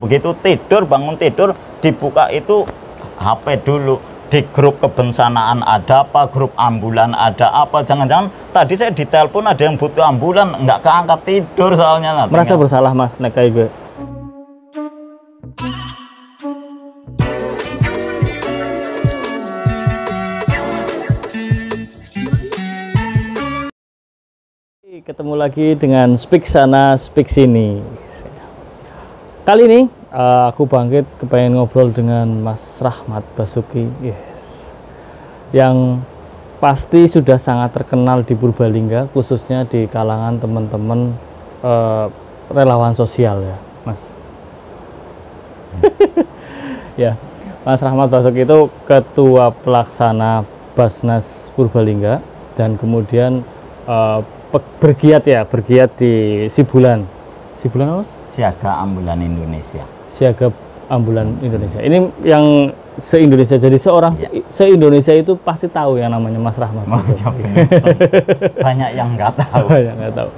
Begitu tidur, bangun tidur, dibuka itu HP dulu. Di grup kebencanaan ada apa, grup ambulan ada apa, jangan-jangan tadi saya ditelepon ada yang butuh ambulan, nggak keangkat tidur soalnya lah. Merasa bersalah Mas nek kayak gue. Ketemu lagi dengan Speak Sana Speak Sini. Kali ini aku bangkit kepengen ngobrol dengan Mas Rahmat Basuki, yang pasti sudah sangat terkenal di Purbalingga, khususnya di kalangan teman-teman relawan sosial ya, Mas. Ya, Mas Rahmat Basuki itu ketua pelaksana Basnas Purbalingga dan kemudian bergiat di Sibulan apa, Mas? Siaga Ambulan Indonesia. Siaga Ambulan Indonesia. Ini yang se-Indonesia. Jadi seorang se-Indonesia itu pasti tahu yang namanya Mas Rahmat. Banyak yang nggak tahu. Banyak nggak tahu.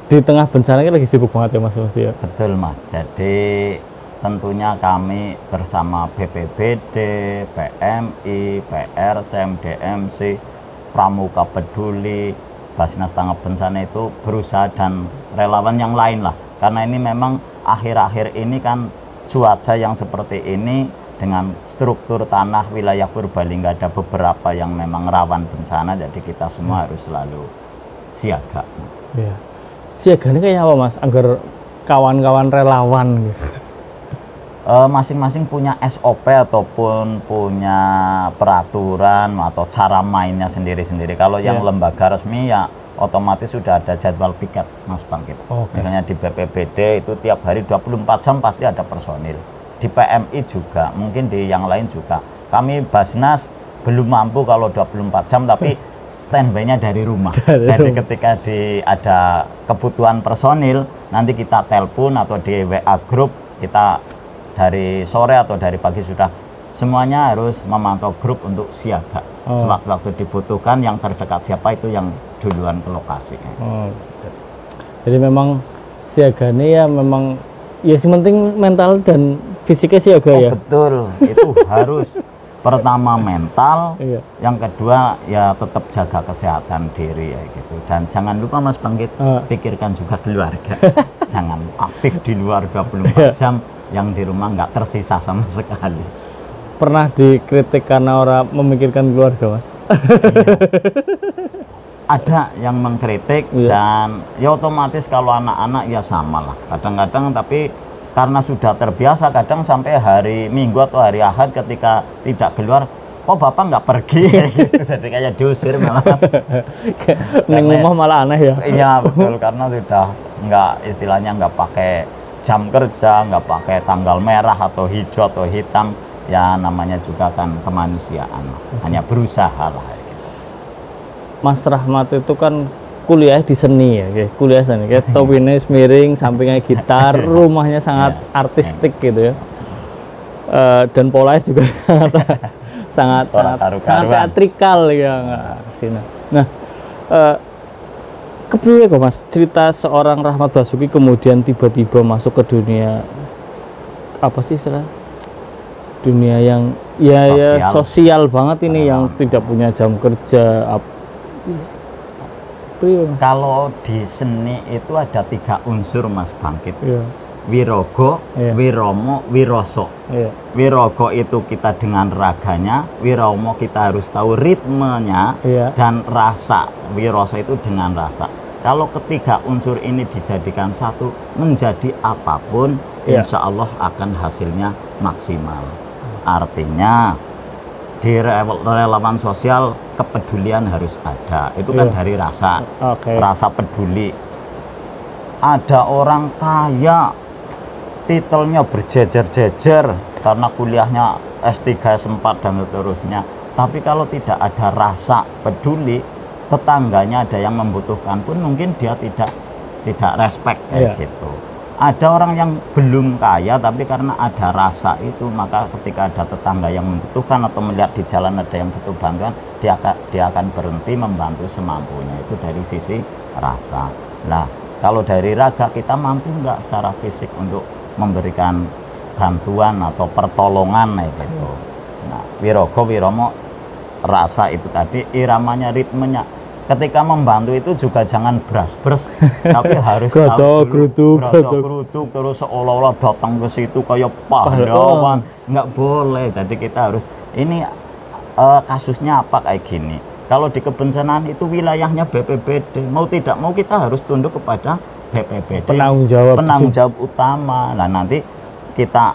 Di tengah bencana ini lagi sibuk banget ya Mas Musti ya. Betul Mas. Jadi tentunya kami bersama BPBD, PMI, PR, CMDMC, Pramuka Peduli, Basnas Tanggap Bencana itu berusaha, dan relawan yang lain lah, karena ini memang akhir-akhir ini kan cuaca yang seperti ini dengan struktur tanah wilayah Purbalingga ada beberapa yang memang rawan bencana, jadi kita semua harus selalu siaga. Ya. Siaga ini kayak apa Mas, agar kawan-kawan relawan gitu? Masing-masing punya SOP ataupun punya peraturan atau cara mainnya sendiri-sendiri. Kalau yang lembaga resmi ya otomatis sudah ada jadwal piket Mas Bangkit. Misalnya di BPBD itu tiap hari 24 jam pasti ada personil. Di PMI juga, mungkin di yang lain juga. Kami Basnas belum mampu kalau 24 jam tapi standby-nya dari rumah. Jadi ketika ada kebutuhan personil, nanti kita telepon atau di WA grup, kita dari sore atau dari pagi sudah semuanya harus memantau grup untuk siaga. Sewaktu-waktu dibutuhkan yang terdekat siapa itu yang duluan ke lokasi. Jadi memang siaganya ya memang ya penting mental dan fisiknya siaga ya. Betul, itu harus pertama mental, yang kedua ya tetap jaga kesehatan diri ya gitu. Dan jangan lupa Mas Bangkit, pikirkan juga keluarga. Jangan aktif di luar 24 jam, yang di rumah nggak tersisa sama sekali. Pernah dikritik karena orang memikirkan keluarga Mas? Ada yang mengkritik, dan ya otomatis kalau anak-anak ya sama lah kadang-kadang, tapi karena sudah terbiasa, kadang sampai hari Minggu atau hari Ahad ketika tidak keluar, kok bapak nggak pergi gitu. Jadi kayak diusir malah. Neng rumah malah aneh ya. Iya betul, karena sudah nggak, istilahnya nggak pakai jam kerja, nggak pakai tanggal merah atau hijau atau hitam, ya namanya juga kan kemanusiaan Mas. Hanya berusaha lah gitu. Mas Rahmat itu kan kuliah di seni ya, kuliah seni, kayak topinya miring, sampingnya gitar, rumahnya sangat artistik gitu ya, dan polanya juga sangat teatrikal ya nggak. Nah, kepiye kok Mas cerita seorang Rahmat Basuki kemudian tiba-tiba masuk ke dunia apa sih istilah, dunia yang sosial banget ini, yang tidak punya jam kerja. Kalau di seni itu ada 3 unsur Mas Bangkit. Wirogo, Wiromo, Wiroso. Wirogo itu kita dengan raganya, Wiromo kita harus tahu ritmenya, dan rasa. Wiroso itu dengan rasa. Kalau ketiga unsur ini dijadikan satu, menjadi apapun, insya Allah akan hasilnya maksimal. Artinya di relawan sosial kepedulian harus ada. Itu kan dari rasa, rasa peduli. Ada orang kaya, titelnya berjejer-jejer karena kuliahnya S3, S4 dan seterusnya, tapi kalau tidak ada rasa peduli, tetangganya ada yang membutuhkan pun mungkin dia tidak respect kayak gitu. Ada orang yang belum kaya tapi karena ada rasa itu, maka ketika ada tetangga yang membutuhkan atau melihat di jalan ada yang butuh bantuan, dia akan berhenti membantu semampunya. Itu dari sisi rasa. Nah, Kalau dari raga kita mampu nggak secara fisik untuk memberikan bantuan atau pertolongan gitu. Nah, wirogo wiromo rasa itu tadi iramanya, ritmenya. Ketika membantu itu juga jangan bras-bras, tapi harus gerutuk terus seolah-olah datang ke situ kayak pahlawan. Nggak boleh. Jadi kita harus ini kasusnya apa kayak gini. Kalau di kebencanaan itu wilayahnya BPBD, mau tidak mau kita harus tunduk kepada BPBD. Penanggung jawab utama. Nah, nanti kita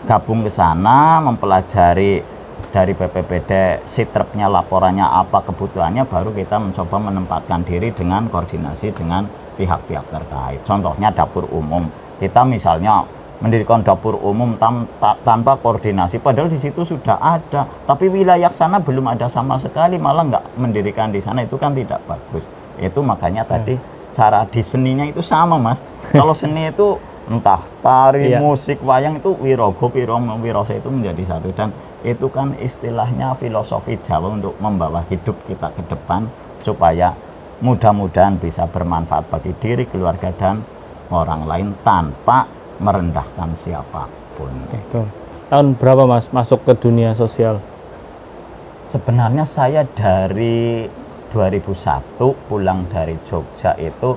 gabung ke sana, mempelajari dari BPBD sitrepnya, laporannya apa, kebutuhannya, baru kita mencoba menempatkan diri dengan koordinasi dengan pihak-pihak terkait. Contohnya dapur umum, kita misalnya mendirikan dapur umum tanpa koordinasi, padahal di situ sudah ada, tapi wilayah sana belum ada sama sekali, malah nggak mendirikan di sana, itu kan tidak bagus. Itu makanya tadi cara di seninya itu sama, Mas. Kalau seni itu entah tari, musik, wayang, itu wirogo, wiromo, wiroso itu menjadi satu, dan itu kan istilahnya filosofi Jawa untuk membawa hidup kita ke depan supaya mudah-mudahan bisa bermanfaat bagi diri, keluarga, dan orang lain tanpa merendahkan siapapun. Betul. Tahun berapa Mas masuk ke dunia sosial? Sebenarnya saya dari 2001 pulang dari Jogja itu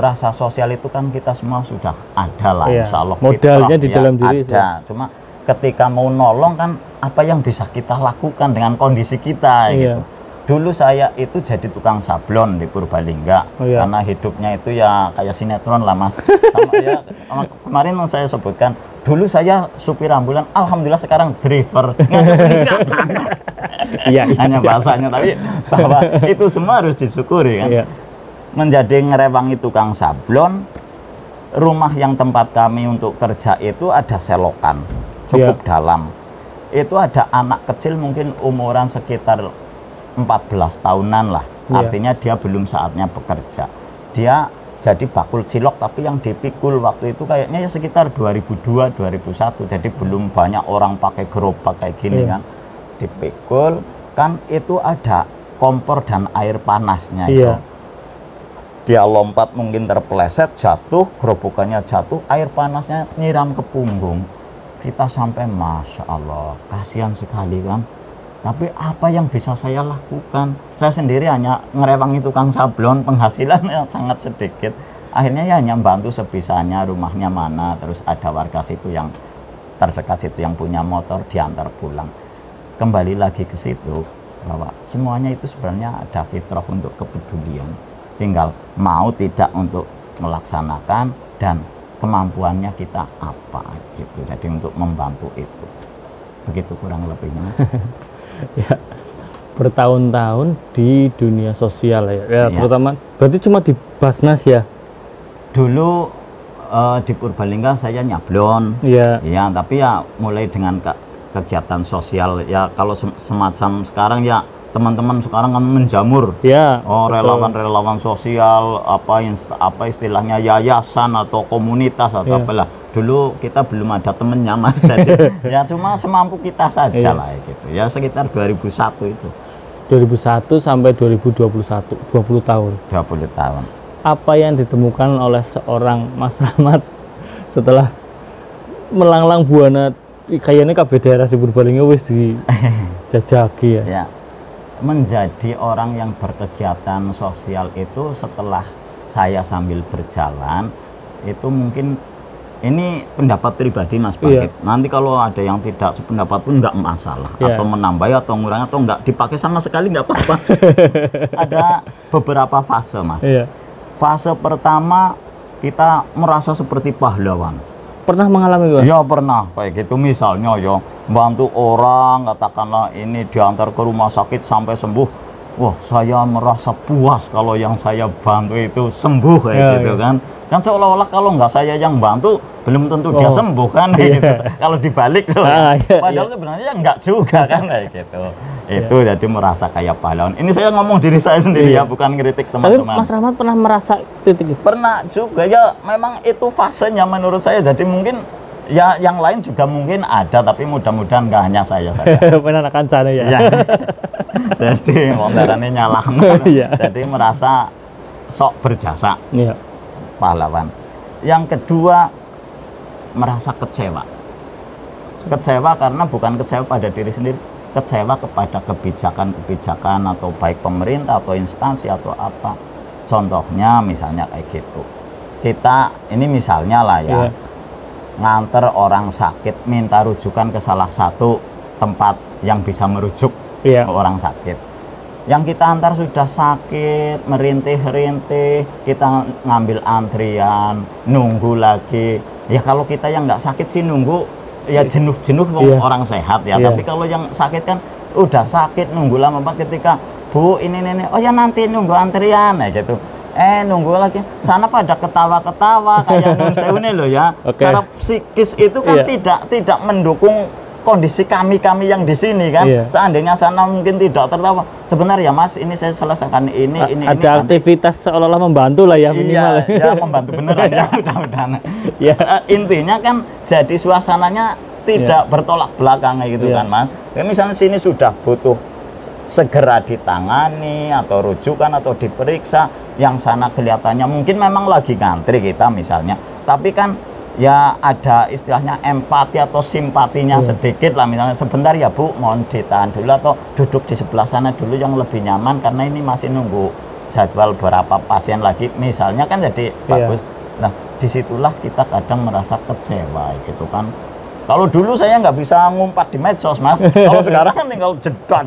rasa sosial itu kan kita semua sudah ada lah, insya Allah modalnya di dalam diri ada. Cuma ketika mau nolong kan apa yang bisa kita lakukan dengan kondisi kita gitu. Dulu saya itu jadi tukang sablon di Purbalingga karena hidupnya itu ya kayak sinetron lah, Mas. Kemarin saya sebutkan dulu saya supir ambulan, alhamdulillah sekarang driver. Hanya bahasanya, tapi bahwa itu semua harus disyukuri kan. Menjadi ngerewangi tukang sablon, rumah yang tempat kami untuk kerja itu ada selokan cukup dalam. Itu ada anak kecil mungkin umuran sekitar 14 tahunan lah. Artinya dia belum saatnya bekerja. Dia jadi bakul cilok, tapi yang dipikul waktu itu kayaknya ya sekitar 2002 2001. Jadi belum banyak orang pakai gerobak kayak gini kan. Dipikul kan itu ada kompor dan air panasnya itu. Dia lompat mungkin terpeleset, jatuh, gerobokannya jatuh, air panasnya nyiram ke punggung. Kita sampai Masya Allah, kasihan sekali kan. Tapi apa yang bisa saya lakukan? Saya sendiri hanya ngerewangi tukang sablon, penghasilannya sangat sedikit. Akhirnya ya hanya bantu sebisanya, rumahnya mana, terus ada warga situ yang terdekat situ yang punya motor, diantar pulang. Kembali lagi ke situ, bahwa semuanya itu sebenarnya ada fitrah untuk kepedulian. Tinggal mau tidak untuk melaksanakan dan kemampuannya kita apa gitu. Jadi untuk membantu itu. Begitu kurang lebihnya, Mas. Ya, bertahun-tahun di dunia sosial ya, terutama berarti cuma di Basnas ya? Dulu di Purbalingga saya nyablon, tapi ya mulai dengan kegiatan sosial ya. Kalau semacam sekarang ya teman-teman sekarang kan menjamur, relawan-relawan sosial, apa istilahnya yayasan atau komunitas atau apalah. Dulu kita belum ada temennya, Mas. Jadi ya cuma semampu kita saja lah gitu. Ya sekitar 2001 itu. 2001 sampai 2021, 20 tahun. 20 tahun. Apa yang ditemukan oleh seorang Mas Rahmat setelah melanglang buana kayaknya kabeh daerah di Purbalingga wis dijajaki ya? Menjadi orang yang berkegiatan sosial itu setelah saya sambil berjalan itu mungkin ini pendapat pribadi Mas Bangkit. Nanti kalau ada yang tidak sependapat pun nggak masalah, atau menambah atau mengurangi atau nggak dipakai sama sekali nggak apa-apa. Ada beberapa fase, Mas. Fase pertama kita merasa seperti pahlawan. Pernah mengalami Mas? Ya pernah, kayak gitu misalnya ya bantu orang, katakanlah ini diantar ke rumah sakit sampai sembuh. Wah, saya merasa puas kalau yang saya bantu itu sembuh kayak gitu kan. Kan seolah-olah kalau nggak saya yang bantu belum tentu dia sembuh kan gitu. Kalau dibalik loh. Padahal sebenarnya nggak juga kan kayak gitu. Itu jadi merasa kayak pahlawan. Ini saya ngomong diri saya sendiri ya, bukan kritik teman-teman. Tapi Mas Rahmat pernah merasa titik itu? Pernah juga ya, memang itu fasenya menurut saya. Jadi mungkin ya yang lain juga mungkin ada, tapi mudah-mudahan nggak hanya saya saja. Benar kancane ya. Jadi mondarannya nyalah. Jadi merasa sok berjasa, iya. pahlawan. Yang kedua, merasa kecewa. Kecewa karena bukan kecewa pada diri sendiri, kecewa kepada kebijakan-kebijakan atau baik pemerintah atau instansi atau apa. Contohnya misalnya kayak gitu. Kita ini misalnya lah ya, nganter orang sakit, minta rujukan ke salah satu tempat yang bisa merujuk orang sakit. Yang kita antar sudah sakit, merintih-rintih, kita ngambil antrian, nunggu lagi. Ya kalau kita yang nggak sakit sih nunggu, ya jenuh-jenuh orang sehat ya. Tapi kalau yang sakit kan udah sakit, nunggu lama banget. Ketika Bu ini, oh ya nanti nunggu antrian ya gitu. Nunggu lagi, sana pada ketawa-ketawa kayak nun sewu nih loh ya. Secara psikis itu kan tidak mendukung kondisi kami yang di sini kan. Seandainya sana mungkin tidak tertawa, sebentar ya Mas, ini saya selesaikan ini ada aktivitas seolah-olah membantu lah ya minimal. Iya, membantu beneran ya mudah-mudahan. Intinya kan jadi suasananya tidak bertolak belakang gitu kan Mas. Ya, misalnya sini sudah butuh segera ditangani atau rujukan atau diperiksa, yang sana kelihatannya mungkin memang lagi ngantri kita misalnya, tapi kan ya ada istilahnya empati atau simpatinya sedikit lah, misalnya sebentar ya Bu, mohon ditahan dulu atau duduk di sebelah sana dulu yang lebih nyaman karena ini masih nunggu jadwal berapa pasien lagi misalnya, kan jadi bagus. Nah disitulah kita kadang merasa kecewa gitu kan. Kalau dulu saya nggak bisa ngumpat di medsos Mas, kalau sekarang kan tinggal jedat.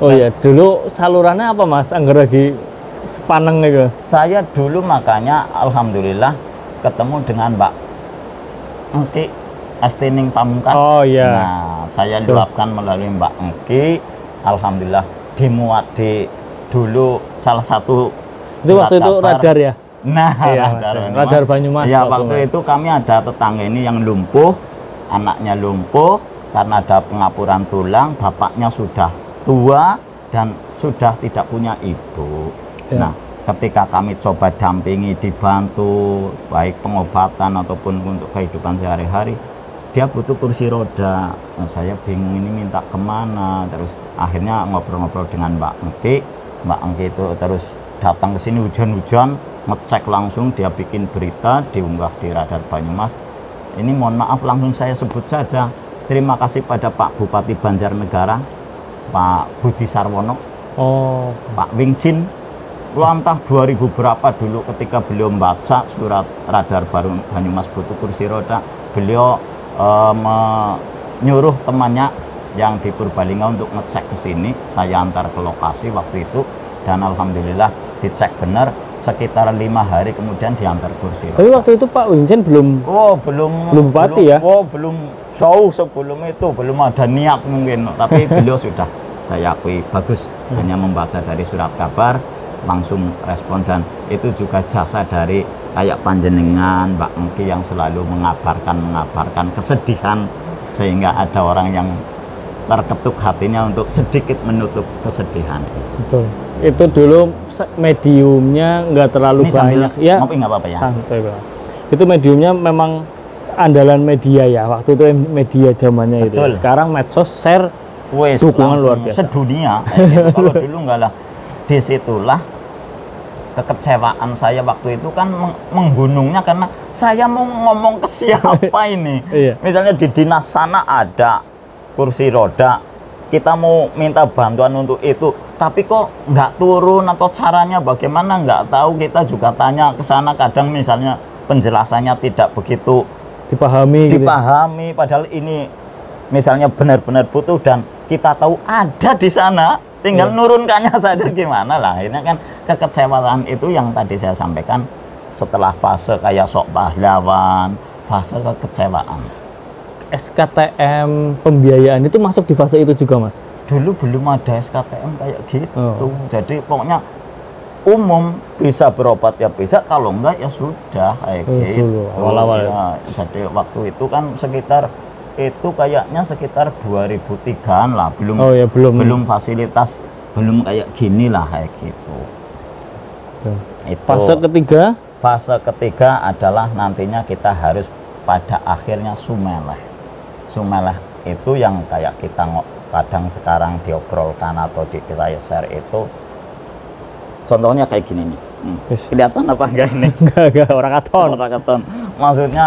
Oh iya, dulu salurannya apa Mas, anggar lagi sepaneng gitu? Saya dulu makanya alhamdulillah ketemu dengan Mbak Engki Estining Pamungkas. Oh iya. Nah, saya luapkan melalui Mbak Engki. Alhamdulillah dimuat di dulu salah satu itu waktu itu radar ya. Nah, radar Banyumas. Ya, waktu itu kami ada tetangga ini yang lumpuh, anaknya lumpuh karena ada pengapuran tulang, bapaknya sudah tua dan sudah tidak punya ibu. Nah, ketika kami coba dampingi, dibantu baik pengobatan ataupun untuk kehidupan sehari-hari, dia butuh kursi roda. Nah, saya bingung ini minta kemana. Terus akhirnya ngobrol-ngobrol dengan Mbak Engki. Mbak Engki itu terus datang ke sini hujan-hujan, ngecek langsung, dia bikin berita, diunggah di Radar Banyumas. Ini mohon maaf langsung saya sebut saja, terima kasih pada Pak Bupati Banjarnegara, Pak Budi Sarwono, Pak Wingcin. Entah 2000 berapa dulu ketika beliau membaca surat Radar Banyumas butuh kursi roda, beliau menyuruh temannya yang di Purbalingga untuk ngecek ke sini. Saya antar ke lokasi waktu itu dan alhamdulillah dicek benar, sekitar 5 hari kemudian diantar kursi roda. Tapi waktu itu Pak Wincen belum bupati ya? Belum, jauh sebelum itu, belum ada niat mungkin, tapi beliau sudah, saya akui bagus, hanya membaca dari surat kabar langsung respon, dan itu juga jasa dari kayak panjenengan Mbak Engki yang selalu mengabarkan kesedihan sehingga ada orang yang terketuk hatinya untuk sedikit menutup kesedihan. Betul. Itu dulu mediumnya nggak terlalu banyak ya. Ngopi nggak apa-apa ya. Santai, Pak. Itu mediumnya memang andalan media ya. Waktu itu media zamannya itu. Sekarang medsos share dukungan luar biasa. Sedunia. Gitu. Kalau dulu nggak lah. Disitulah kekecewaan saya waktu itu kan menggunungnya karena saya mau ngomong ke siapa ini. Misalnya di dinas sana ada kursi roda, kita mau minta bantuan untuk itu, tapi kok nggak turun atau caranya bagaimana nggak tahu. Kita juga tanya ke sana, kadang misalnya penjelasannya tidak begitu dipahami, padahal ini misalnya benar-benar butuh dan kita tahu ada di sana, tinggal nurunkannya saja gimana lah. Ini kan kekecewaan itu yang tadi saya sampaikan setelah fase kayak sok pahlawan, fase kekecewaan. SKTM pembiayaan itu masuk di fase itu juga Mas? Dulu belum ada SKTM kayak gitu. Jadi pokoknya umum, bisa berobat ya bisa, kalau enggak ya sudah kayak gitu. Awal-awal ya. Jadi waktu itu kan sekitar itu kayaknya sekitar 2003-an lah, belum fasilitas, belum kayak gini lah kayak gitu. Itu. Fase ketiga adalah nantinya kita harus pada akhirnya Sumeleh. Sumeleh itu yang kayak kita kadang sekarang diobrolkan atau saya share itu, contohnya kayak gini nih, Kelihatan apa enggak ini? Enggak, orang katon. Orang katon. Maksudnya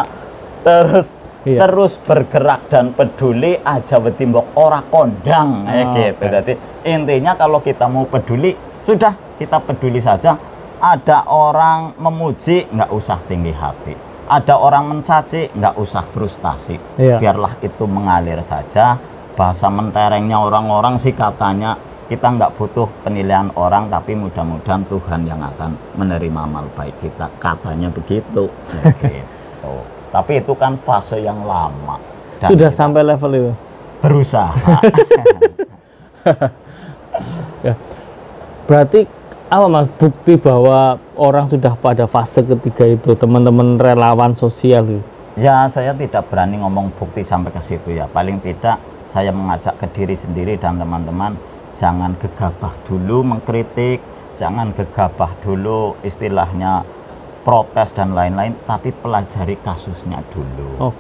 terus bergerak dan peduli aja betimbok ora kondang gitu. Jadi intinya kalau kita mau peduli, sudah kita peduli saja. Ada orang memuji, nggak usah tinggi hati. Ada orang mencaci, nggak usah frustasi. Biarlah itu mengalir saja. Bahasa menterengnya orang-orang sih katanya, kita nggak butuh penilaian orang, tapi mudah-mudahan Tuhan yang akan menerima amal baik kita. Katanya begitu. Gitu. Tapi itu kan fase yang lama. Dan sudah sampai level itu? Berusaha. Ya. Berarti apa Mas, bukti bahwa orang sudah pada fase ketiga itu, teman-teman relawan sosial itu? Ya, saya tidak berani ngomong bukti sampai ke situ ya. Paling tidak saya mengajak ke diri sendiri dan teman-teman, jangan gegabah dulu mengkritik, jangan gegabah dulu istilahnya protes dan lain-lain, tapi pelajari kasusnya dulu.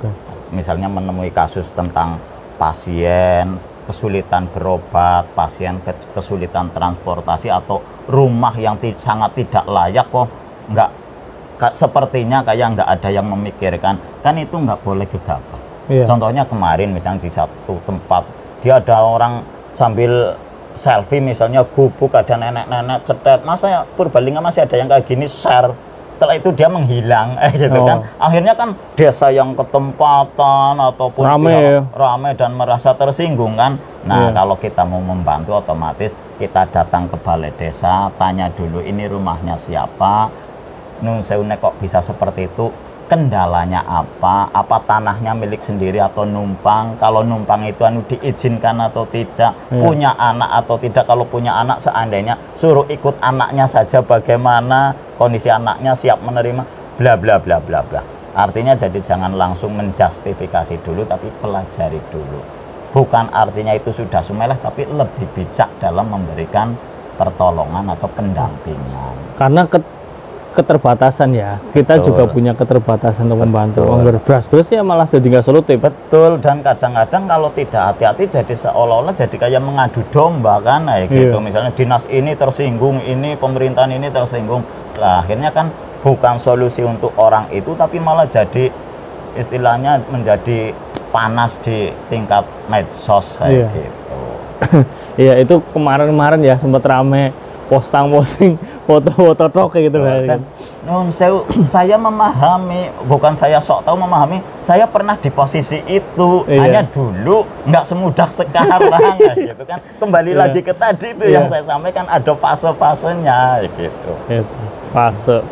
Misalnya menemui kasus tentang pasien kesulitan berobat, pasien kesulitan transportasi, atau rumah yang sangat tidak layak, kok nggak sepertinya kayak nggak ada yang memikirkan, kan itu nggak boleh gegabah. Contohnya kemarin misalnya di satu tempat dia ada orang sambil selfie, misalnya gubuk, ada nenek-nenek cetet, masa ya Purbalingga masih ada yang kayak gini, share. Setelah itu dia menghilang, gitu kan. Akhirnya kan desa yang ketempatan ataupun rame dan merasa tersinggung kan. Nah, kalau kita mau membantu, otomatis kita datang ke balai desa, tanya dulu ini rumahnya siapa, nun sewu kok bisa seperti itu, kendalanya apa tanahnya milik sendiri atau numpang, kalau numpang itu diizinkan atau tidak, punya anak atau tidak, kalau punya anak seandainya suruh ikut anaknya saja bagaimana, kondisi anaknya siap menerima, bla bla bla bla bla. Artinya jadi jangan langsung menjustifikasi dulu, tapi pelajari dulu. Bukan artinya itu sudah sumelah, tapi lebih bijak dalam memberikan pertolongan atau pendampingan. Karena keterbatasan ya, kita juga punya keterbatasan untuk membantu. Beras-beras ya malah jadi nggak solutif. Betul, dan kadang-kadang kalau tidak hati-hati jadi seolah-olah jadi kayak mengadu domba kan, gitu. Misalnya dinas ini tersinggung, ini pemerintahan ini tersinggung. Nah, akhirnya kan bukan solusi untuk orang itu, tapi malah jadi istilahnya menjadi panas di tingkat medsos gitu. Iya, itu kemarin-kemarin ya sempat rame posting foto-foto tok gitu kan. Saya memahami, bukan saya sok tahu memahami, saya pernah di posisi itu, hanya dulu nggak semudah sekarang gitu kan. Kembali lagi ke tadi itu yang saya sampaikan, ada fase-fasenya gitu.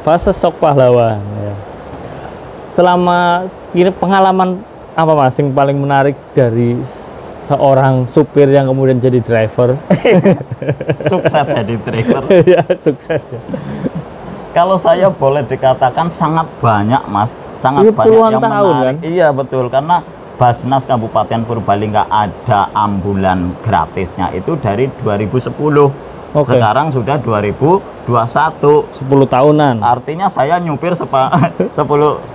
Fase sok pahlawan ya. Selama ini pengalaman apa Mas yang paling menarik dari seorang supir yang kemudian jadi driver? Sukses jadi driver. Ya, sukses ya. Kalau saya boleh dikatakan sangat banyak Mas, sangat banyak yang menarik. Kan? Iya betul, karena Basnas Kabupaten Purbalingga ada ambulan gratisnya itu dari 2010. Sekarang sudah 2021. 10 tahunan. Artinya saya nyupir 10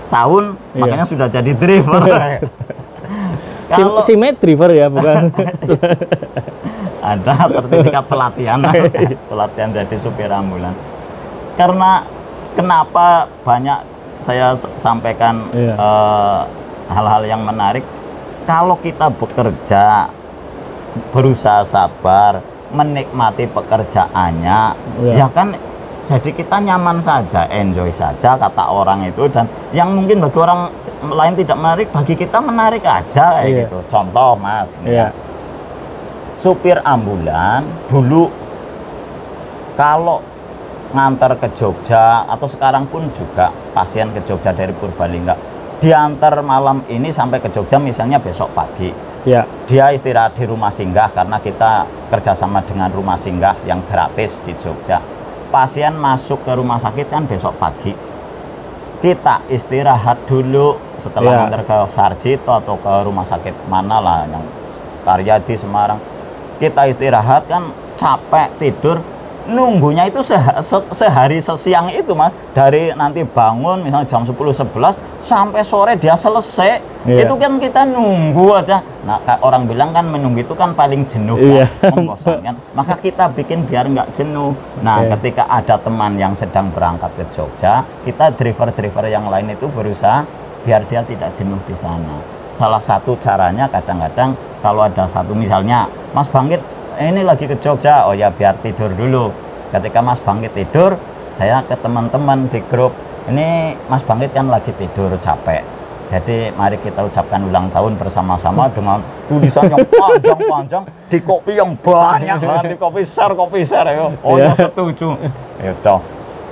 tahun, makanya sudah jadi driver. Simet driver ya, bukan? Ada sertifikat pelatihan, pelatihan jadi supir ambulan. Karena kenapa banyak saya sampaikan hal-hal yang menarik, kalau kita bekerja, berusaha sabar, menikmati pekerjaannya, ya kan jadi kita nyaman saja, enjoy saja kata orang itu, dan yang mungkin bagi orang lain tidak menarik, bagi kita menarik aja gitu. Contoh Mas, supir ambulan dulu kalau ngantar ke Jogja atau sekarang pun juga pasien ke Jogja dari Purbalingga, diantar malam ini sampai ke Jogja misalnya besok pagi. Dia istirahat di rumah singgah karena kita kerjasama dengan rumah singgah yang gratis di Jogja. Pasien masuk ke rumah sakit kan besok pagi. Kita istirahat dulu setelah ngantar ke Sarjito atau ke rumah sakit mana lah yang Karyadi Semarang. Kita istirahat kan capek tidur, nunggunya itu sehari sesiang itu Mas, dari nanti bangun misalnya jam 10-11 sampai sore dia selesai. Itu kan kita nunggu aja. Nah orang bilang kan menunggu itu kan paling jenuh kan, membosankan. Maka kita bikin biar nggak jenuh. Nah ketika ada teman yang sedang berangkat ke Jogja, kita driver-driver yang lain itu berusaha biar dia tidak jenuh di sana. Salah satu caranya kadang-kadang kalau ada satu misalnya Mas Bangkit ini lagi ke Jogja, oh ya biar tidur dulu. Ketika Mas Bangkit tidur, saya ke teman-teman di grup, ini Mas Bangkit kan lagi tidur capek, jadi mari kita ucapkan ulang tahun bersama-sama dengan tulisan yang panjang-panjang di kopi yang banyak banget, di kopi share ya. Oh ya setuju ya toh.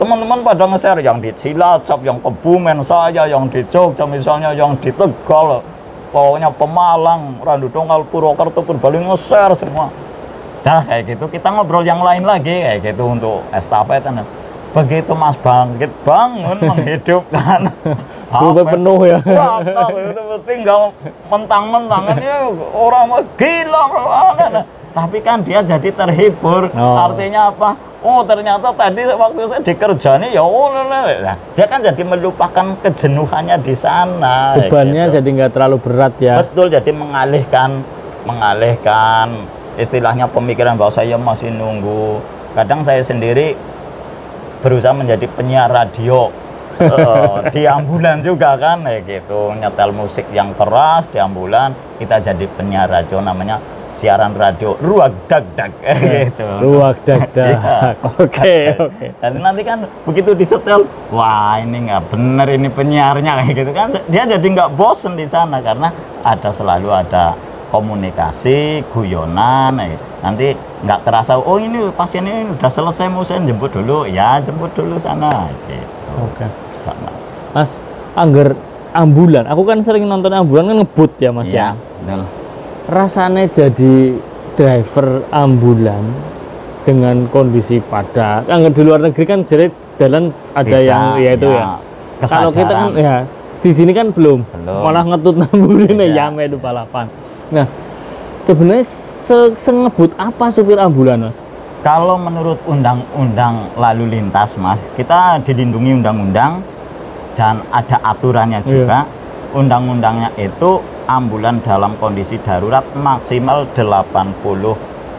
Teman-teman pada nge-share yang di Cilacap, yang Kebumen saya, yang di Jogja misalnya, yang di Tegal, pokoknya Pemalang, Randu Tunggal, Purwokerto, Purbalingga nge-share semua. Nah kayak gitu kita ngobrol yang lain lagi kayak gitu untuk estafet. Begitu Mas Bangkit bangun menghidupkan udah penuh ya. Itu tinggal mentang-mentang ini orang gila. Tapi kan dia jadi terhibur. Artinya apa? Oh ternyata tadi waktu saya dikerjani ya nah, dia kan jadi melupakan kejenuhannya di sana. Bebannya gitu. Jadi nggak terlalu berat ya. Betul, jadi mengalihkan istilahnya pemikiran bahwa saya masih nunggu. Kadang saya sendiri berusaha menjadi penyiar radio di ambulan juga kan kayak gitu, nyetel musik yang keras di ambulan, kita jadi penyiar radio namanya siaran radio ruak dak gitu. Ruak dak. Oke. Dan nanti kan begitu disetel, wah ini nggak bener ini penyiarnya kayak gitu kan, dia jadi nggak bosen di sana karena selalu ada komunikasi, guyonan, nanti nggak terasa, oh ini pasien ini udah selesai, mau saya jemput dulu, ya jemput dulu sana. Gitu. Oke. Mas, angger ambulan, aku kan sering nonton ambulan kan ngebut ya Mas ya. Betul. Rasanya jadi driver ambulan dengan kondisi padat. Angger di luar negeri kan jadi jalan ada bisa, yang ya itu ya. Kalau kita kan ya di sini kan belum. Malah ngetut ambulan ya itu balapan. Nah, sebenarnya sengebut apa supir ambulan, Mas? Kalau menurut undang-undang lalu lintas, Mas, kita dilindungi undang-undang dan ada aturannya juga. Undang-undangnya itu ambulan dalam kondisi darurat maksimal 80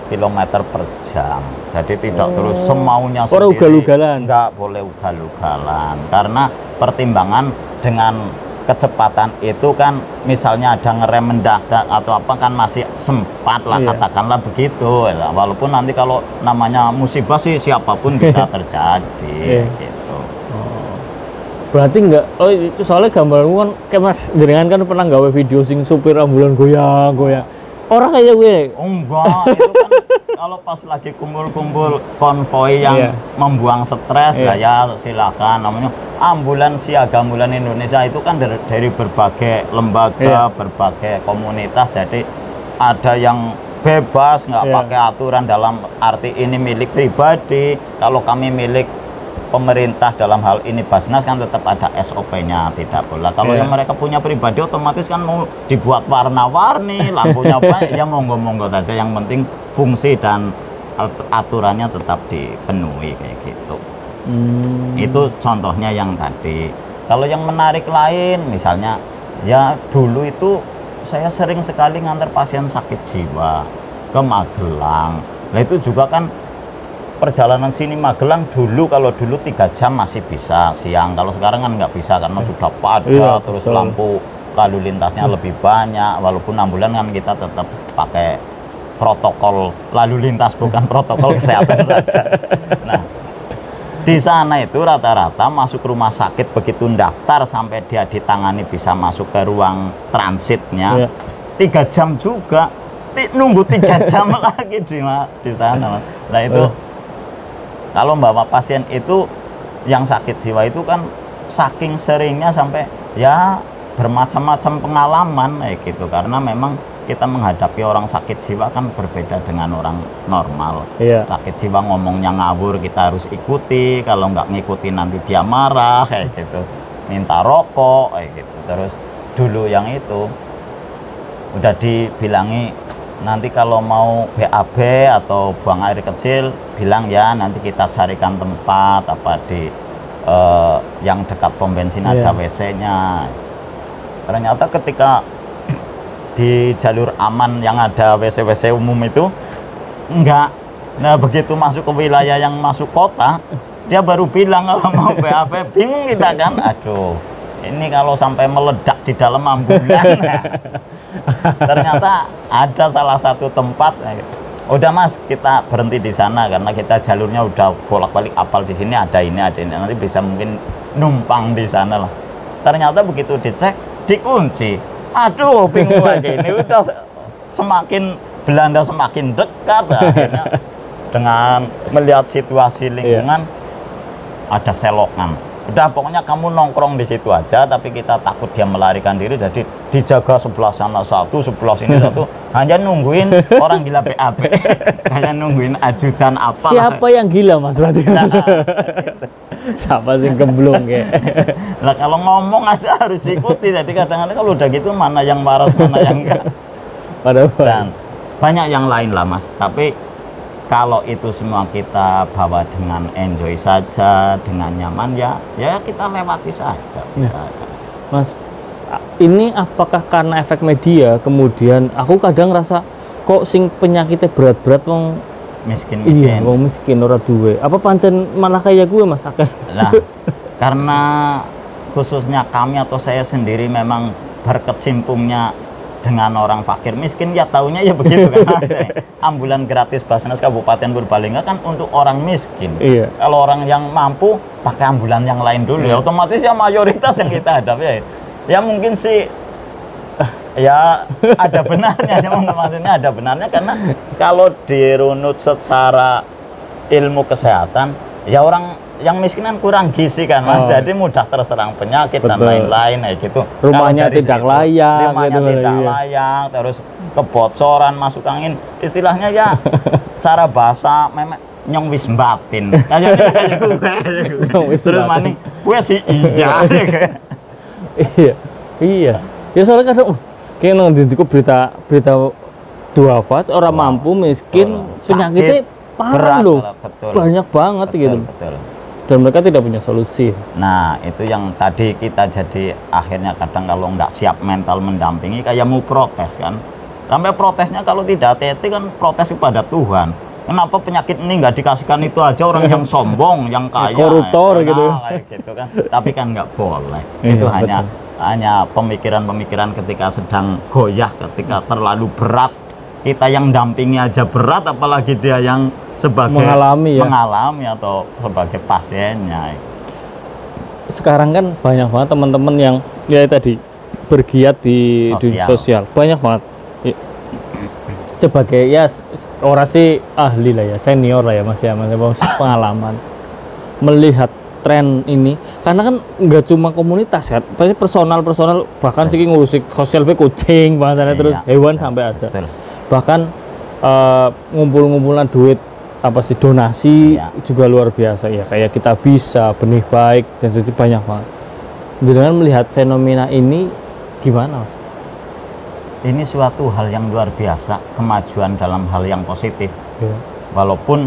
km per jam. Jadi tidak terus semaunya sendiri. Ugal-ugalan. Enggak boleh ugal-ugalan. Karena pertimbangan dengan kecepatan itu kan misalnya ada ngerem mendadak atau apa kan masih sempat lah katakanlah begitu ya. Walaupun nanti kalau namanya musibah sih siapapun bisa terjadi gitu. Berarti enggak, itu soalnya gambarmu kan kayak Mas dengan kan pernah gawe video sing supir ambulan goyang orang kayak gue. Enggak, itu kan kalau pas lagi kumpul-kumpul konvoi yang membuang stres lah ya silakan, namanya ambulan siaga ambulan Indonesia itu kan dari berbagai lembaga, berbagai komunitas, jadi ada yang bebas nggak pakai aturan dalam arti ini milik pribadi, kalau kami milik pemerintah dalam hal ini Basnas kan tetap ada SOP-nya, tidak boleh. Kalau yang mereka punya pribadi otomatis kan mau dibuat warna-warni, lampunya apa ya monggo-monggo saja, yang penting fungsi dan aturannya tetap dipenuhi kayak gitu. Itu contohnya yang tadi. Kalau yang menarik lain misalnya ya dulu itu saya sering sekali ngantar pasien sakit jiwa ke Magelang. Nah itu juga kan perjalanan sini Magelang dulu, kalau dulu 3 jam masih bisa siang, kalau sekarang kan nggak bisa karena sudah padat, terus lampu lalu lintasnya lebih banyak, walaupun ambulan kan kita tetap pakai protokol lalu lintas bukan protokol kesehatan saja. Nah di sana itu rata-rata masuk rumah sakit begitu daftar sampai dia ditangani bisa masuk ke ruang transitnya 3 jam juga, nunggu 3 jam lagi di sana. Nah itu kalau bawa pasien itu yang sakit jiwa itu kan saking seringnya sampai ya bermacam-macam pengalaman gitu, karena memang kita menghadapi orang sakit jiwa kan berbeda dengan orang normal. Sakit jiwa ngomongnya ngawur kita harus ikuti, kalau nggak ngikuti nanti dia marah kayak gitu, minta rokok kayak gitu. Terus dulu yang itu udah dibilangi nanti kalau mau BAB atau buang air kecil bilang ya, nanti kita carikan tempat apa di yang dekat pom bensin ada WC-nya. Ternyata ketika di jalur aman yang ada WC-WC umum itu enggak. Nah begitu masuk ke wilayah yang masuk kota, dia baru bilang kalau mau BAB. Bingung kita kan, aduh ini kalau sampai meledak di dalam ambulan. Ternyata ada salah satu tempat, udah mas kita berhenti di sana karena kita jalurnya udah bolak-balik apal, di sini ada ini nanti bisa mungkin numpang di sana lah. Ternyata begitu dicek dikunci. Aduh bingung lagi, ini udah semakin Belanda semakin dekat. Akhirnya dengan melihat situasi lingkungan ada selokan, udah pokoknya kamu nongkrong di situ aja, tapi kita takut dia melarikan diri, jadi dijaga sebelah sana satu, sebelah sini satu, hanya nungguin orang gila BAB. Hanya nungguin ajudan apa. Siapa yang gila mas berarti? Nah, siapa sih gemblung ya? Nah kalau ngomong aja harus diikuti, jadi kadang-kadang kalau udah gitu mana yang waras mana yang enggak. Dan banyak yang lain lah mas, tapi kalau itu semua kita bawa dengan enjoy saja, dengan nyaman ya kita lewati saja. Mas, ini apakah karena efek media kemudian aku kadang rasa kok sing penyakitnya berat-berat wong miskin. Iya, wong miskin ora duwe. Apa pancen malah kayak gue mas akeh? Nah, karena khususnya kami atau saya sendiri memang berkecimpungnya dengan orang fakir miskin, ya taunya ya begitu kan. Ambulan gratis Basnas Kabupaten Purbalingga kan untuk orang miskin. Iya. Kalau orang yang mampu pakai ambulan yang lain dulu, ya otomatis ya mayoritas yang kita hadapi ya mungkin sih ya ada benarnya, maksudnya ada benarnya, karena kalau dirunut secara ilmu kesehatan ya orang yang miskin kan kurang gizi kan mas, jadi mudah terserang penyakit. Betul. Dan lain-lain gitu. Rumahnya tidak layak, rumahnya gitu, tidak layak, terus kebocoran, masuk angin, istilahnya ya cara bahasa memang nyong wis batin. Kayak gue. Terus maning, gue sih iya. Iya. Ya soalnya kadang kayak nanti berita duafat orang mampu miskin penyakitnya parah loh, banyak banget gitu. Betul. Dan mereka tidak punya solusi. Nah itu yang tadi kita jadi akhirnya kadang kalau nggak siap mental mendampingi kayak mau protes kan, sampai protesnya kalau tidak hati-hati kan protes kepada Tuhan. Kenapa penyakit ini nggak dikasihkan itu aja orang yang sombong, yang kaya, koruptor gitu. Kayak gitu kan. Tapi kan nggak boleh. Itu hanya pemikiran-pemikiran ketika sedang goyah, ketika terlalu berat. Kita yang dampingi aja berat, apalagi dia yang sebagai mengalami atau sebagai pasiennya. Sekarang kan banyak banget teman-teman yang ya tadi bergiat di sosial, banyak banget. Sebagai ya orang sih ahli lah ya, senior lah ya mas ya, pengalaman melihat tren ini, karena kan nggak cuma komunitas kan, pasti personal bahkan sih ngurusi sosial kucing bahasanya, terus hewan sampai ada. Betul. Bahkan ngumpul-ngumpulan duit apa sih donasi juga luar biasa ya, kayak kita bisa benih baik dan sebagainya, banyak banget. Dengan melihat fenomena ini gimana mas? Ini suatu hal yang luar biasa, kemajuan dalam hal yang positif. Walaupun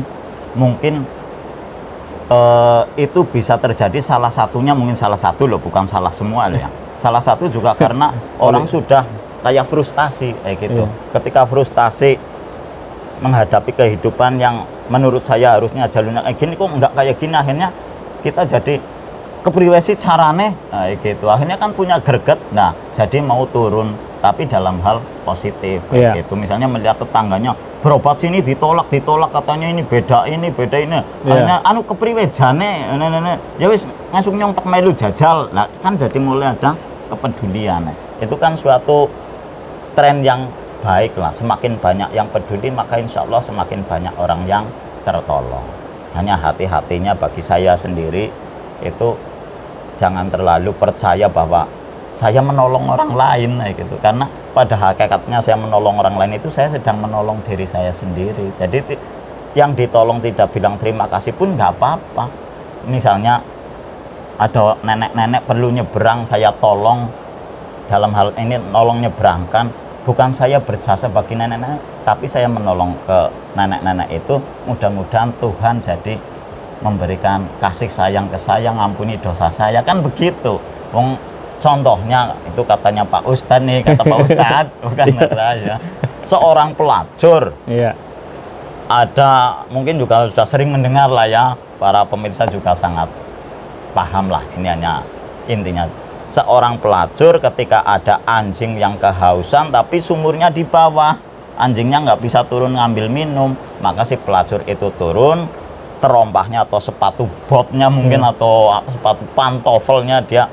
mungkin itu bisa terjadi salah satunya, mungkin salah satu loh, bukan salah semua loh ya. Salah satu juga karena orang sudah kayak frustasi kayak gitu. Ketika frustasi menghadapi kehidupan yang menurut saya harusnya jalurnya kayak gini, kok nggak kayak gini, akhirnya kita jadi kepriwesi carane gitu. Akhirnya kan punya greget, nah jadi mau turun tapi dalam hal positif gitu. Misalnya melihat tetangganya berobat sini ditolak katanya ini beda ini. Akhirnya anu kepriwe jane ya wis ngasuk nyong tek melu jajal. Nah kan jadi mulai ada kepedulian. Itu kan suatu tren yang baik lah. Semakin banyak yang peduli, maka insya Allah semakin banyak orang yang tertolong. Hanya hati-hatinya bagi saya sendiri itu jangan terlalu percaya bahwa saya menolong orang lain gitu, karena pada hakikatnya saya menolong orang lain itu saya sedang menolong diri saya sendiri. Jadi yang ditolong tidak bilang terima kasih pun nggak apa-apa. Misalnya ada nenek-nenek perlu nyebrang, saya tolong, dalam hal ini nolong nyebrangkan, bukan saya berjasa bagi nenek-nenek, tapi saya menolong ke nenek-nenek itu, mudah-mudahan Tuhan jadi memberikan kasih sayang ke saya, ngampuni dosa saya, kan begitu. Wong contohnya itu katanya Pak Ustadz nih, kata Pak Ustadz, bukan saya. Seorang pelacur, ada mungkin juga sudah sering mendengar lah ya, para pemirsa juga sangat paham lah, ini hanya intinya. Seorang pelacur ketika ada anjing yang kehausan tapi sumurnya di bawah, anjingnya nggak bisa turun ngambil minum, maka si pelacur itu turun, terompahnya atau sepatu botnya mungkin atau sepatu pantofelnya dia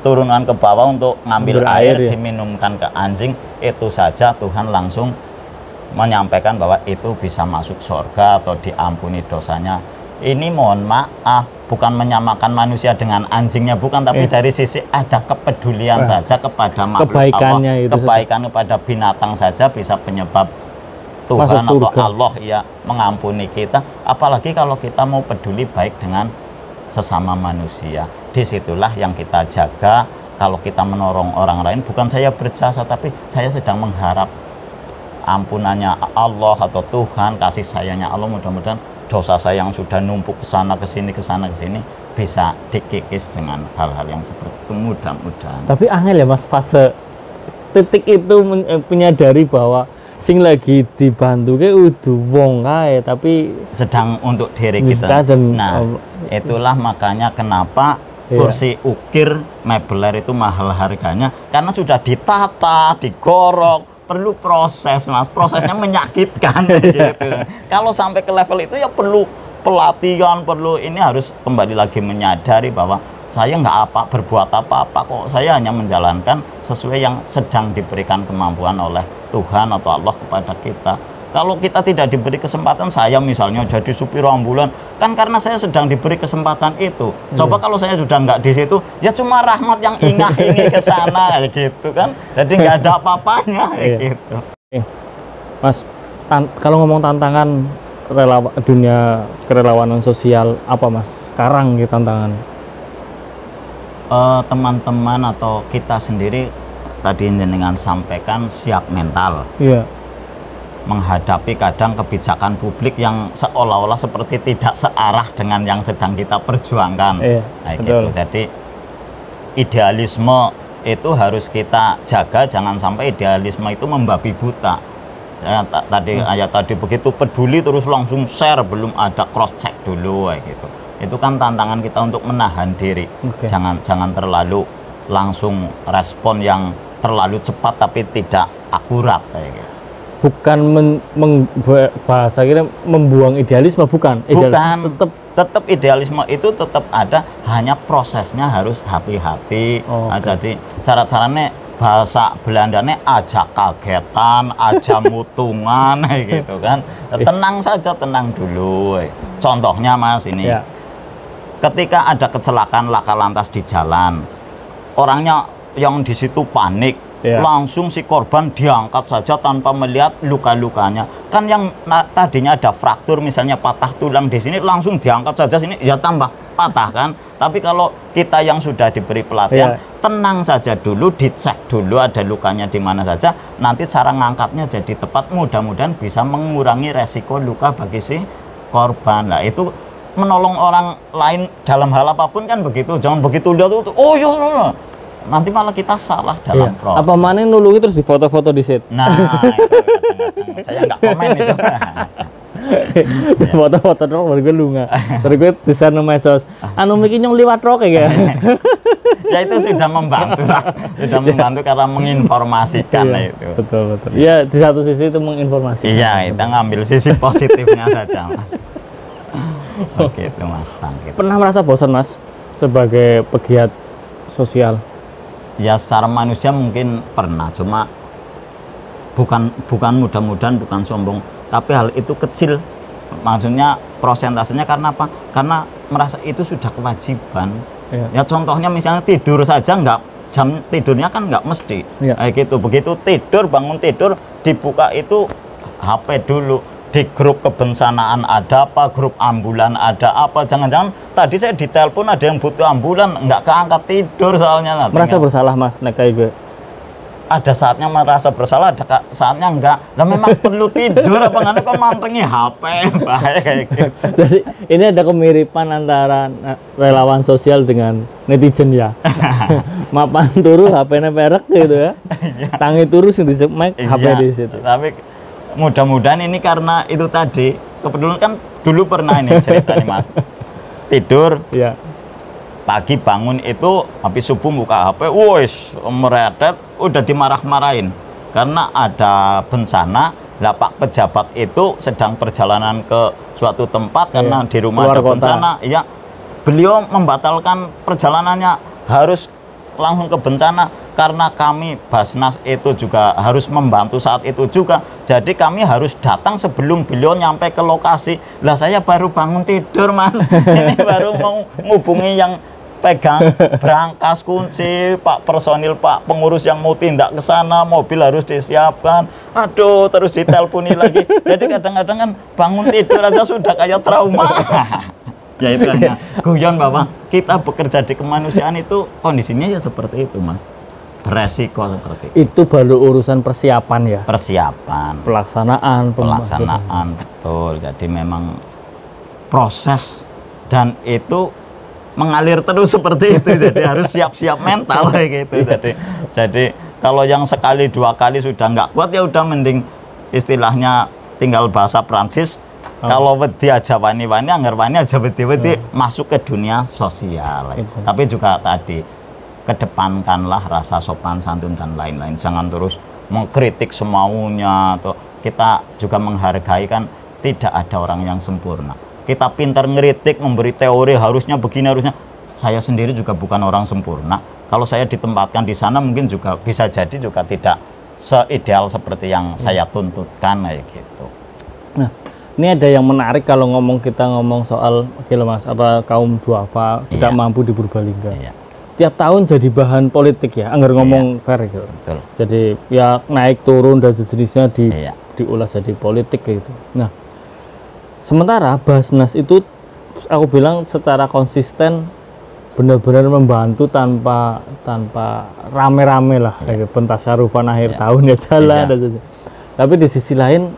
turunkan ke bawah untuk ngambil air diminumkan ke anjing. Itu saja Tuhan langsung menyampaikan bahwa itu bisa masuk surga atau diampuni dosanya. Ini mohon maaf, bukan menyamakan manusia dengan anjingnya, bukan, tapi dari sisi ada kepedulian saja kepada makhluk Allah, kebaikan kepada binatang saja bisa penyebab Tuhan atau Allah ya mengampuni kita. Apalagi kalau kita mau peduli baik dengan sesama manusia. Disitulah yang kita jaga. Kalau kita menolong orang lain, bukan saya berjasa, tapi saya sedang mengharap ampunannya Allah atau Tuhan, kasih sayangnya Allah. Mudah-mudahan dosa saya yang sudah numpuk ke sana ke sini bisa dikikis dengan hal-hal yang seperti itu, mudah-mudahan. Tapi angel ya Mas, fase titik itu menyadari bahwa sing lagi dibantu ke udah wong kae, tapi sedang untuk diri kita. Nah, itulah makanya kenapa kursi ukir mebeler itu mahal harganya, karena sudah ditata, digorok, perlu proses Mas, prosesnya menyakitkan gitu. Kalau sampai ke level itu ya perlu pelatihan, perlu ini, harus kembali lagi menyadari bahwa saya nggak berbuat apa-apa kok, saya hanya menjalankan sesuai yang sedang diberikan kemampuan oleh Tuhan atau Allah kepada kita. Kalau kita tidak diberi kesempatan, saya misalnya jadi supir ambulan, kan karena saya sedang diberi kesempatan itu. Coba kalau saya sudah nggak di situ, ya cuma rahmat yang ingah-ingih ke sana gitu kan. Jadi nggak ada apa-apanya gitu. Mas, kalau ngomong tantangan dunia kerelawanan sosial apa Mas? Sekarang gitu tantangan. Teman-teman atau kita sendiri tadi dengan sampaikan siap mental. Menghadapi kadang kebijakan publik yang seolah-olah seperti tidak searah dengan yang sedang kita perjuangkan. Nah, gitu. Jadi idealisme itu harus kita jaga, jangan sampai idealisme itu membabi buta. Ya, tadi begitu peduli terus langsung share, belum ada cross check dulu gitu. Itu kan tantangan kita untuk menahan diri. Jangan terlalu langsung respon yang terlalu cepat tapi tidak akurat kayak gitu. Bukan bahasa kita membuang idealisme, bukan. Tetap idealisme itu tetap ada, hanya prosesnya harus hati-hati. Nah, jadi cara-caranya bahasa Belandanya aja kagetan, aja mutungan gitu kan. Tenang saja, tenang dulu. Contohnya Mas ini. Ketika ada kecelakaan laka lantas di jalan, orangnya yang di situ panik. Langsung si korban diangkat saja tanpa melihat luka-lukanya. Kan yang tadinya ada fraktur, misalnya patah tulang di sini, langsung diangkat saja sini, ya tambah patah kan. Tapi kalau kita yang sudah diberi pelatihan, tenang saja dulu, dicek dulu ada lukanya di mana saja. Nanti cara ngangkatnya jadi tepat, mudah-mudahan bisa mengurangi resiko luka bagi si korban. Nah, itu menolong orang lain dalam hal apapun kan begitu. Jangan begitu lihat tuh, oh ya, nanti malah kita salah dalam proses. Apa mana nulungi terus di foto-foto di set. Nah, itu kadang-kadang saya nggak komen itu. Foto-foto dong baru gue lunga. Terus gue desain mesos. Anu miki nyong liwat rok ya. Ya itu sudah membantu lah. Sudah membantu karena menginformasikan itu. Betul. Ya di satu sisi itu menginformasikan. Iya, kita ngambil sisi positifnya saja, Mas. Oke, itu Mas Bangkit. Pernah merasa bosan Mas sebagai pegiat sosial? Ya secara manusia mungkin pernah, cuma bukan mudah-mudahan bukan sombong, tapi hal itu kecil, maksudnya prosentasenya. Karena apa? Karena merasa itu sudah kewajiban. Ya contohnya misalnya tidur saja jam tidurnya kan nggak mesti kayak gitu. Begitu tidur, bangun tidur, dibuka itu HP dulu, di grup kebencanaan ada apa, grup ambulan ada apa, jangan-jangan tadi saya ditelepon ada yang butuh ambulan, nggak keangkat tidur soalnya. Merasa bersalah Mas, nek kayak gue? ada saatnya merasa bersalah, ada saatnya enggak. Lah memang perlu tidur apa enggak kok mantengi HP baik kayak gitu. Jadi ini ada kemiripan antara relawan sosial dengan netizen ya. Mapan turu HP-nya perek gitu ya. Tangi turu sing dicemek HP di situ. Tapi mudah-mudahan ini karena itu tadi, kebetulan kan dulu pernah ini ceritanya Mas. Tidur. Iya. Pagi bangun itu habis subuh buka HP, wis meretet, udah dimarah-marahin karena ada bencana. Lah Pak pejabat itu sedang perjalanan ke suatu tempat karena di rumah ada bencana, ya beliau membatalkan perjalanannya, harus langsung ke bencana karena kami Basnas itu juga harus membantu saat itu juga. Jadi kami harus datang sebelum beliau nyampe ke lokasi. Lah saya baru bangun tidur Mas, ini baru mau ngubungi yang pegang berangkas kunci, Pak personil, Pak pengurus yang mau tindak ke sana, mobil harus disiapkan. Aduh, terus diteleponi lagi. Jadi kadang-kadang kan bangun tidur aja sudah kayak trauma. Ya itu hanya guyon Bapak. Kita bekerja di kemanusiaan itu kondisinya ya seperti itu Mas. Beresiko seperti itu. Itu baru urusan persiapan ya. Persiapan. Pelaksanaan. Betul. Jadi memang proses dan itu mengalir terus seperti itu, jadi harus siap-siap mental kayak gitu. Jadi kalau yang sekali dua kali sudah nggak kuat ya udah mending istilahnya tinggal bahasa Prancis. Kalau wedi aja wani-wani, anggar wani aja wedi-wedi, masuk ke dunia sosial. Tapi juga tadi kedepankanlah rasa sopan santun dan lain-lain. Jangan terus mengkritik semaunya, atau kita juga menghargai kan tidak ada orang yang sempurna. Kita pintar ngeritik, memberi teori harusnya begini, harusnya. Saya sendiri juga bukan orang sempurna. Kalau saya ditempatkan di sana mungkin juga bisa jadi juga tidak seideal seperti yang saya tuntutkan kayak gitu. Nah, ini ada yang menarik kalau kita ngomong soal Mas, apa kaum duafa tidak mampu di Purbalingga. Tiap tahun jadi bahan politik ya, anggar ngomong fair gitu. Betul. Jadi ya naik turun dan sejenisnya diulas jadi politik gitu. Nah, sementara Basnas itu aku bilang secara konsisten benar-benar membantu tanpa rame-rame lah, kayak pentasyarufan akhir tahun ya jalan dan sebagainya. Tapi di sisi lain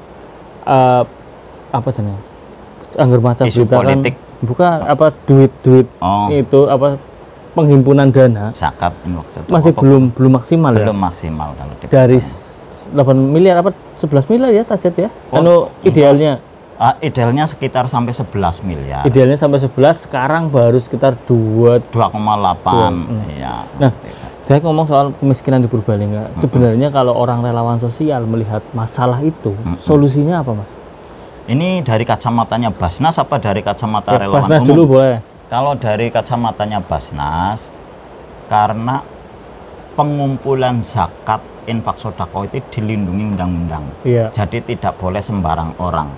apa sih anggar macam isu berita politik kan bukan apa duit itu apa penghimpunan dana zakat masih belum maksimal ya. Belum maksimal kalau dari 8 miliar apa 11 miliar ya target ya. Idealnya idealnya sekitar sampai 11 miliar. Idealnya sampai 11, sekarang baru sekitar 2,8. Ya. Nah, saya ngomong soal kemiskinan di Purbalingga. Sebenarnya kalau orang relawan sosial melihat masalah itu, solusinya apa Mas? Ini dari kacamatanya Basnas apa dari kacamata relawan Basnas umum? Dulu boleh. Kalau dari kacamatanya Basnas, karena pengumpulan zakat infak sodako itu dilindungi undang-undang. Jadi tidak boleh sembarang orang.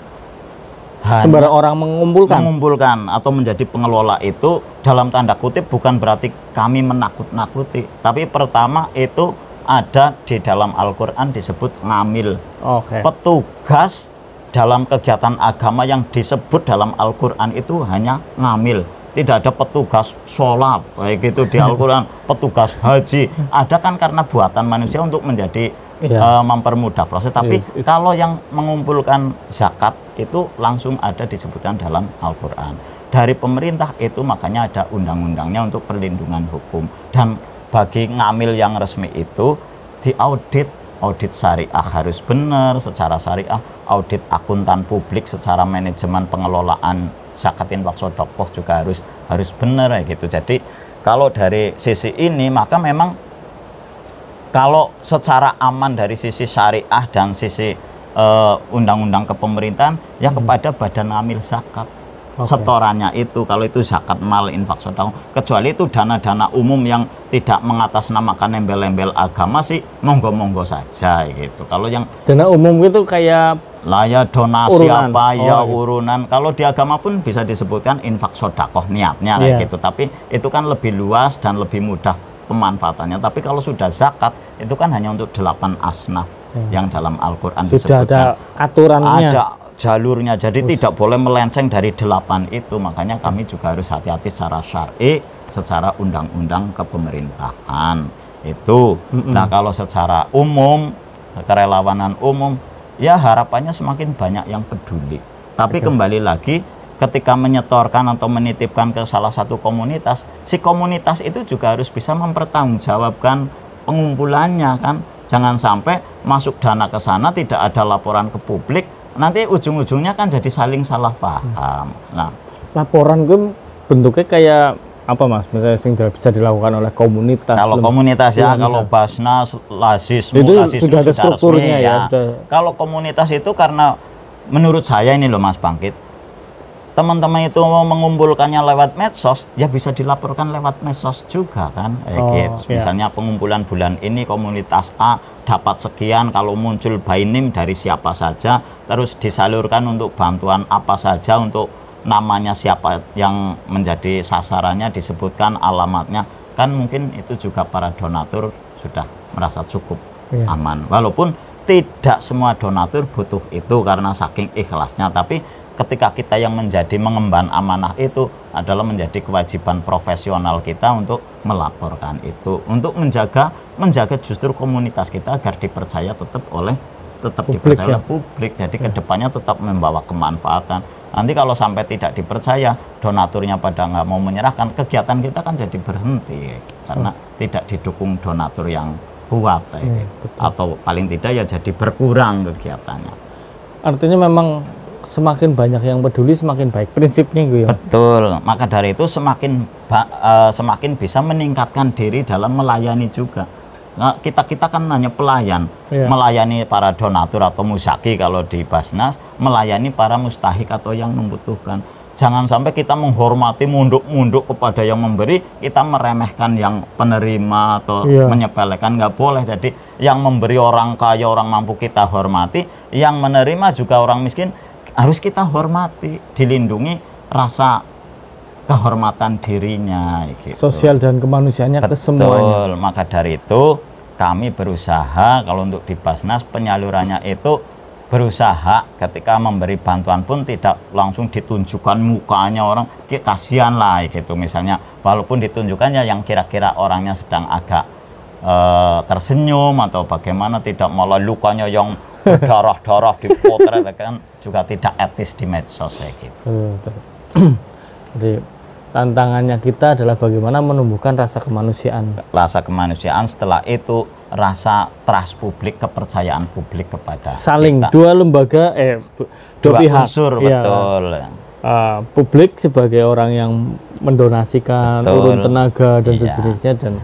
Sembarang orang mengumpulkan atau menjadi pengelola itu dalam tanda kutip bukan berarti kami menakut-nakuti, tapi pertama itu ada di dalam Al-Quran disebut ngamil. Petugas dalam kegiatan agama yang disebut dalam Al-Quran itu hanya ngamil. Tidak ada petugas sholat kayak gitu di Al-Quran. Petugas haji ada kan karena buatan manusia untuk menjadi mempermudah proses. Tapi kalau yang mengumpulkan zakat itu langsung ada disebutkan dalam Al-Quran. Dari pemerintah itu makanya ada undang-undangnya untuk perlindungan hukum. Dan bagi ngamil yang resmi itu diaudit, audit syariah harus benar secara syariah, audit akuntan publik secara manajemen pengelolaan zakat infak sedekah juga harus benar ya gitu. Jadi kalau dari sisi ini maka memang kalau secara aman dari sisi syariah dan sisi undang-undang kepemerintahan ya kepada badan ngamil zakat. Setorannya itu kalau itu zakat mal infak sedekah, kecuali itu dana-dana umum yang tidak mengatasnamakan embel-embel agama sih monggo-monggo saja gitu. Kalau yang dana umum itu kayak donasi urunan. Urunan. Kalau di agama pun bisa disebutkan infak sedekah niatnya kayak gitu. Tapi itu kan lebih luas dan lebih mudah pemanfaatannya. Tapi kalau sudah zakat itu kan hanya untuk 8 asnaf yang dalam Al-Quran sudah disebutkan. Ada aturannya. Ada jalurnya, jadi tidak boleh melenceng dari 8 itu. Makanya kami juga harus hati-hati secara syar'i, secara undang-undang kepemerintahan Itu. Nah, kalau secara umum, kerelawanan umum, ya harapannya semakin banyak yang peduli. Tapi kembali lagi, ketika menyetorkan atau menitipkan ke salah satu komunitas, si komunitas itu juga harus bisa mempertanggungjawabkan pengumpulannya kan. Jangan sampai masuk dana ke sana tidak ada laporan ke publik, nanti ujung-ujungnya kan jadi saling salah paham. Nah, laporan gue bentuknya kayak apa Mas? Misalnya yang bisa dilakukan oleh komunitas. Kalau komunitas ya, kalau Basnas, Lasismu, itu Lasismu sudah ada strukturnya resmi, ya. Kalau komunitas itu karena menurut saya ini loh Mas Bangkit, teman-teman itu mau mengumpulkannya lewat medsos, ya bisa dilaporkan lewat medsos juga kan. Gitu. Misalnya pengumpulan bulan ini komunitas A dapat sekian, kalau muncul by name dari siapa saja, terus disalurkan untuk bantuan apa saja, untuk namanya siapa yang menjadi sasarannya, disebutkan alamatnya, kan mungkin itu juga para donatur sudah merasa cukup aman. Walaupun tidak semua donatur butuh itu karena saking ikhlasnya, tapi ketika kita yang menjadi mengemban amanah itu adalah menjadi kewajiban profesional kita untuk melaporkan itu, untuk menjaga justru komunitas kita agar dipercaya dipercaya oleh publik. Jadi kedepannya tetap membawa kemanfaatan. Nanti kalau sampai tidak dipercaya, donaturnya pada nggak mau menyerahkan, kegiatan kita kan jadi berhenti karena tidak didukung donatur yang kuat gitu. Atau paling tidak ya jadi berkurang kegiatannya. Artinya memang semakin banyak yang peduli semakin baik prinsipnya gue ya. Betul. Maka dari itu semakin bisa meningkatkan diri dalam melayani juga. Nah, kita kan hanya pelayan, melayani para donatur atau musaki kalau di Basnas, melayani para mustahik atau yang membutuhkan. Jangan sampai kita menghormati munduk-munduk kepada yang memberi, kita meremehkan yang penerima atau menyepelekan, nggak boleh. Jadi yang memberi orang kaya, orang mampu kita hormati, yang menerima juga orang miskin harus kita hormati, dilindungi rasa kehormatan dirinya gitu. Sosial dan kemanusiaannya ke semuanya. Maka dari itu kami berusaha kalau untuk di Basnas penyalurannya itu berusaha ketika memberi bantuan pun tidak langsung ditunjukkan mukanya orang, kasihan lah gitu. Misalnya walaupun ditunjukkannya yang kira-kira orangnya sedang agak tersenyum atau bagaimana, tidak malah lukanya yang berdarah-darah dipotret kan juga tidak etis di medsos ya gitu. Jadi tantangannya kita adalah bagaimana menumbuhkan rasa kemanusiaan. Rasa kemanusiaan, setelah itu rasa trust publik, kepercayaan publik kepada saling kita. Dua lembaga dua pihak unsur, betul. Publik sebagai orang yang mendonasikan urun tenaga dan sejenisnya, dan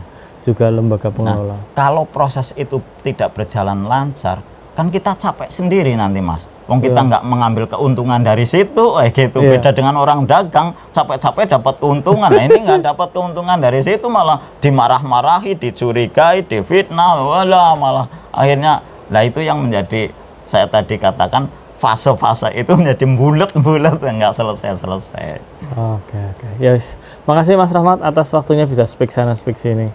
juga lembaga pengelola. Kalau proses itu tidak berjalan lancar, kan kita capek sendiri nanti Mas. Wong kita nggak mengambil keuntungan dari situ, gitu. Beda dengan orang dagang, capek-capek dapat keuntungan. Nah, ini nggak dapat keuntungan dari situ, malah dimarah-marahi, dicurigai, difitnah, malah akhirnya. Nah, itu yang menjadi, saya tadi katakan fase-fase itu menjadi bulat-bulat, nggak selesai-selesai. Oke. Yes. Makasih Mas Rahmat atas waktunya bisa speak sana speak sini.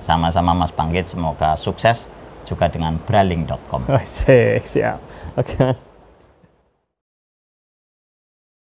Sama-sama Mas Bangkit, semoga sukses juga dengan braling.com. Siap. Oke Mas.